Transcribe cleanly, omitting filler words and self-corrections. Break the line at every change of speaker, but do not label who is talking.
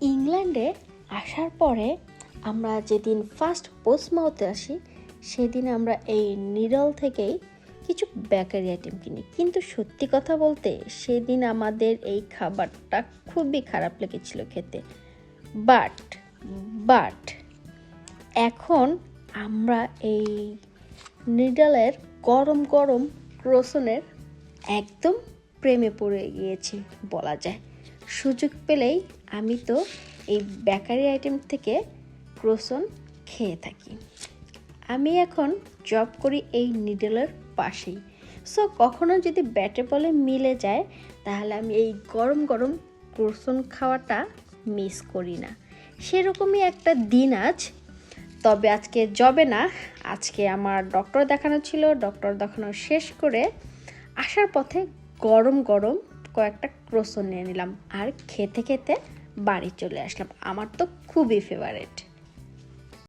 ইংল্যান্ডে আসার পরে আমরা যেদিন ফার্স্ট পোস্টমাউথে আসি সেদিন আমরা এই নিডল থেকেই কিছু বেকারি আইটেম কিনি, কিন্তু সত্যি কথা বলতে সেদিন আমাদের এই খাবারটা খুবই খারাপ লেগেছিল খেতে। বাট বাট এখন আমরা এই নিডলের গরম গরম ক্রোসনের একদম প্রেমে পড়ে গিয়েছি বলা যায়। সুযোগ পেলেই আমি তো এই বেকারি আইটেম থেকে ক্রোসন খেয়ে থাকি। আমি এখন জব করি এই নিডলের পাশেই, সো কখনো যদি ব্যাটে বলে মিলে যায় তাহলে আমি এই গরম গরম ক্রোসন খাওয়াটা মিস করি না। সেরকমই একটা দিন আজ। তবে আজকে জবে না, আজকে আমার ডক্টর দেখানো ছিল। ডক্টর দেখানো শেষ করে আসার পথে গরম গরম কয়েকটা ক্রোসন নিয়ে নিলাম আর খেতে খেতে বাড়ি চলে আসলাম। আমার তো খুবই ফেভারিট।